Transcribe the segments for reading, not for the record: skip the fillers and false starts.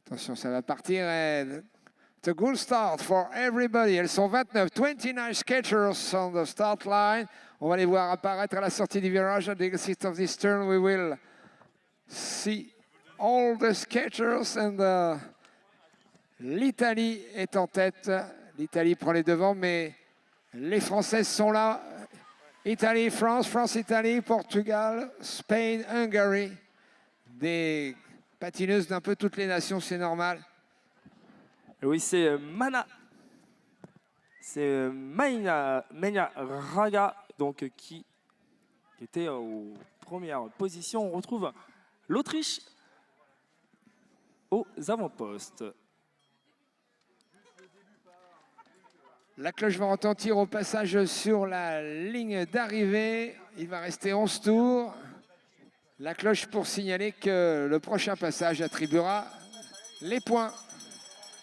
Attention, ça va partir. It's a good start for everybody. Elles sont 29. 29 skaters on the start line. On va les voir apparaître à la sortie du virage. At the exit of this turn, we will see all the skaters. And l'Italie est en tête. L'Italie prend les devants, mais les Françaises sont là. Italie, France, France-Italie, Portugal, Spain, Hungary. Des patineuses d'un peu toutes les nations, c'est normal. Et oui, c'est Maïna Raga donc, qui était aux premières positions. On retrouve l'Autriche aux avant-postes. La cloche va retentir au passage sur la ligne d'arrivée. Il va rester 11 tours. La cloche pour signaler que le prochain passage attribuera les points.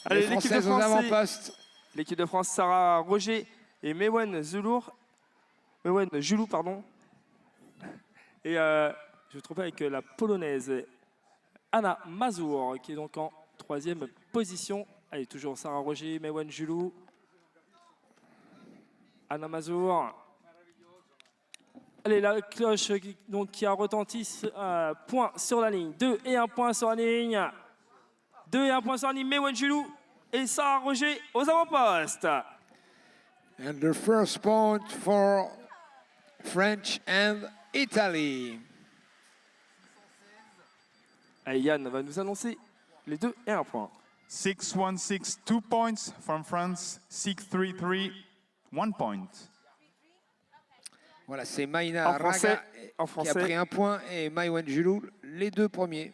Allez, les Françaises aux avant-postes. L'équipe de France, Sarah Roger et Mewen Julou, pardon. Et je me trompe avec la Polonaise Anna Mazur, qui est donc en 3e position. Allez, toujours Sarah Roger, Mewen Julou. Anna Mazur. Allez, la cloche donc, qui a retenti, point sur la ligne. 2 et 1 point sur la ligne. 2 et 1 point sur la ligne. Mewen Julou et Sarah Roger aux avant-postes. And the first point for French and Italy. Et Yann va nous annoncer les 2 et 1 point. 6-1-6, 2 points from France. 6-3-3, 1 point. Voilà, c'est Maïna Raga qui a pris 1 point et Mewen Julou, les 2 premiers.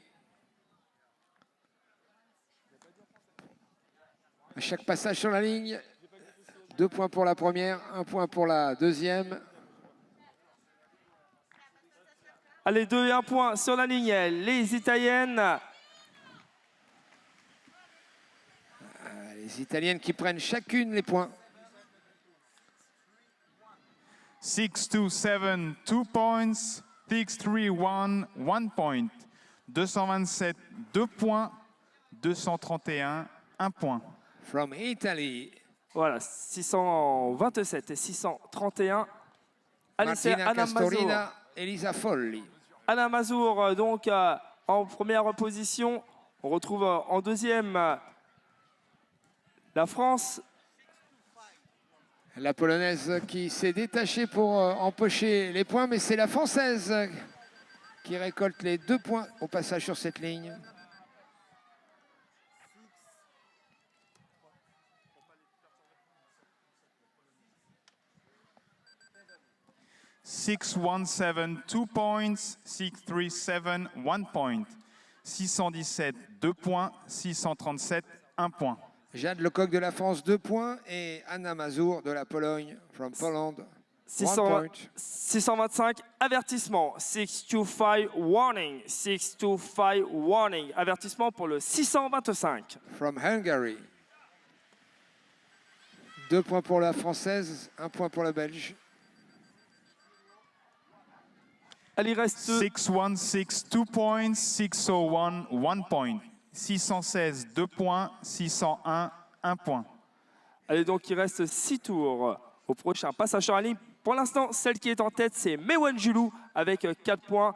À chaque passage sur la ligne, 2 points pour la première, 1 point pour la deuxième. Allez, 2 et 1 point sur la ligne, les Italiennes. Les Italiennes qui prennent chacune les points. 6-2-7, 2 points. 6-3-1, 1 point. 227, 2 points. 231, 1 point. From Italy. Voilà, 627 et 631. Allez, c'est Martina Anna Castorina, Mazur. Elisa Folli. Anna Mazur, donc en première position. On retrouve en deuxième la France. La Polonaise qui s'est détachée pour empocher les points, mais c'est la Française qui récolte les 2 points au passage sur cette ligne. « 6-1-7, 2 points. 6-3-7, 1 point. 617, 2 points. 637, 1 point. Jade Lecoq de la France, 2 points. Et Anna Mazur de la Pologne, from Poland, 1 point. 625, avertissement. 625, warning. 625, warning. Avertissement pour le 625. From Hungary. 2 points pour la Française, 1 point pour la Belge. Allez, il reste 6-1-6, 2 points. 601, 1 point. 616, 2 points. 601, 1 point. Allez, donc il reste 6 tours au prochain passage sur la ligne. Pour l'instant, celle qui est en tête, c'est Mewen Julou avec 4 points.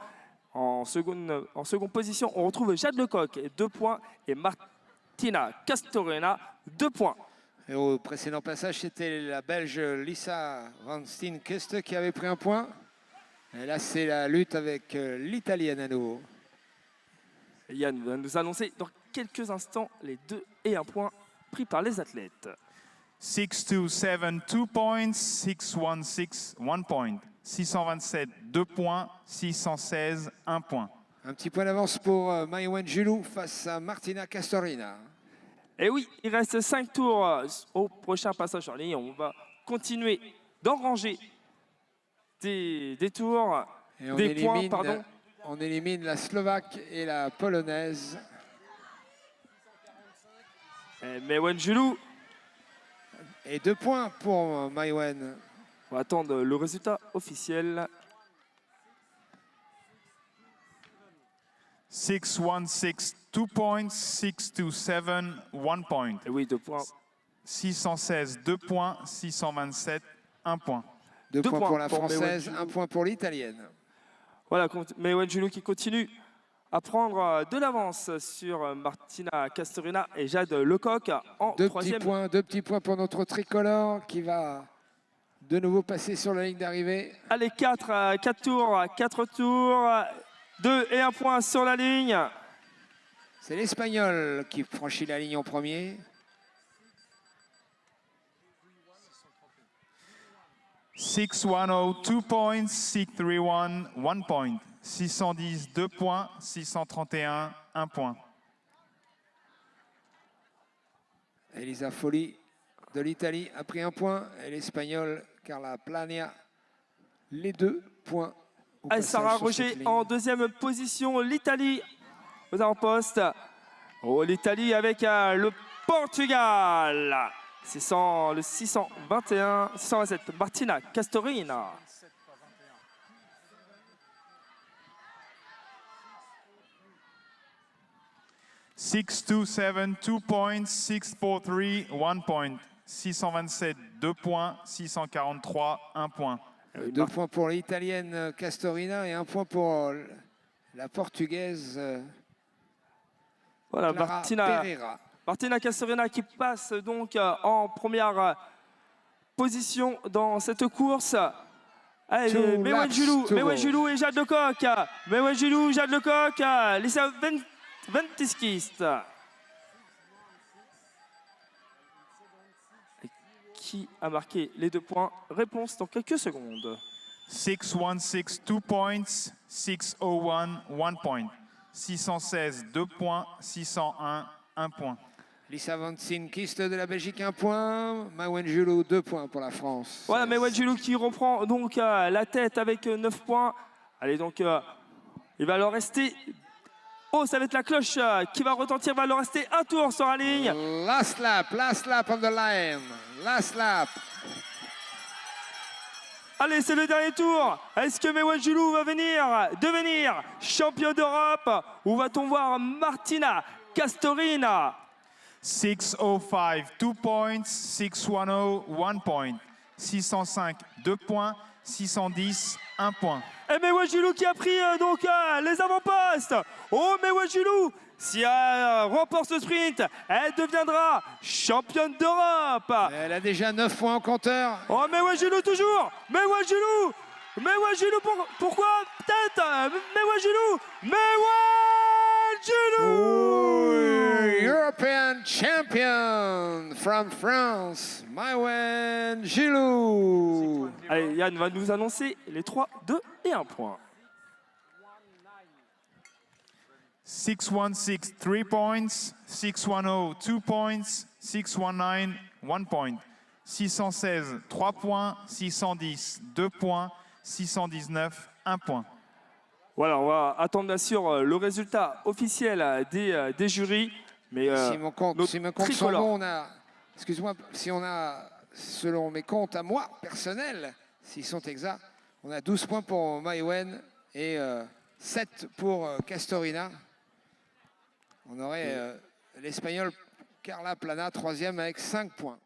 En seconde position, on retrouve Jade Lecoq, 2 points. Et Martina Castorena, 2 points. Et au précédent passage, c'était la Belge Lisa Van Steenkiste qui avait pris 1 point. Et là, c'est la lutte avec l'Italienne à nouveau. Yann va nous annoncer dans quelques instants les 2 et 1 point pris par les athlètes. 6-2-7, 2 points. 6-1-6, 1 point. 627, 2 points. 616, 1 point. Un petit point d'avance pour Mewen Julou face à Martina Castorina. Et oui, il reste 5 tours au prochain passage en ligne. On va continuer d'engranger des tours, Et on des points, pardon. On élimine la Slovaque et la Polonaise. Mewen Julou. Et 2 points pour Mewen. On va attendre le résultat officiel. 6-1-6, 2 points, 627, 1 point. Et oui, 2 points. 616, 2 points, 627, 1 point. 2 Deux points points pour la pour française, Mewen 1 point pour l'italienne. Voilà, Mewen Julou qui continue à prendre de l'avance sur Martina Castorina et Jade Lecoq en Deux troisième. petits points pour notre tricolore qui va de nouveau passer sur la ligne d'arrivée. Allez, 4 tours, 2 et 1 point sur la ligne. C'est l'Espagnol qui franchit la ligne en premier. 610, 2 points, 631, 1 point. 610, 2 points, 631, 1 point. Elisa Folli de l'Italie a pris 1 point. Et l'Espagnol Carla Plania, les 2 points. au Allez, passage Sarah sur cette Roger ligne. en deuxième position. L'Italie aux avant-postes. Oh, l'Italie avec le Portugal. C'est le 627, Martina Castorina. « 627, 2 points, 643, 1 point. 627, 2 points, 643, 1 point. 2 points pour l'Italienne Castorina et 1 point pour la Portugaise Voilà, Clara Pereira. Martina Castorina qui passe donc en première position dans cette course. Allez, Mewen Julou et Jade Lecoq. Mewen Julou, Jade Lecoq, Lisa Ventiskist. Qui a marqué les 2 points? Réponse dans quelques secondes. 616, 2 points, 601, 1 point. 616, 2 points, 601, 1 point. Lisa Ventiskist de la Belgique, 1 point. Mewen Julou, 2 points pour la France. Voilà, Mewen Julou qui reprend donc la tête avec 9 points. Allez, donc il va leur rester... Oh, ça va être la cloche qui va retentir. Il va leur rester un tour sur la ligne. Last lap on the line. Last lap. Allez, c'est le dernier tour. Est-ce que Mewen Julou va devenir championne d'Europe ou va-t-on voir Martina Castorina? 605, 2 points, 610, 1 point. 605, 2 points, 610, 1 point. Et Mewen Julou qui a pris donc les avant-postes. Oh, Mewen Julou, si elle remporte ce sprint, elle deviendra championne d'Europe. Elle a déjà 9 points en compteur. Oh, Mewen Julou toujours. Mewen Julou, pourquoi peut-être Mewen Julou, European champion from France, Mewen Julou. Allez, Yann va nous annoncer les 3, 2 et 1 point. 616, 3 points. 610, 2 points. 619, 1 point. 616, 3 points. 610, 2 points. 619, 1 point. Voilà, on va attendre bien sûr le résultat officiel des jurys. Mais si mes comptes sont tricolore. bons, excuse-moi, si on a, selon mes comptes à moi, personnels, s'ils sont exacts, on a 12 points pour Mewen et 7 pour Castorina. On aurait l'Espagnol Carla Plana, 3e avec 5 points.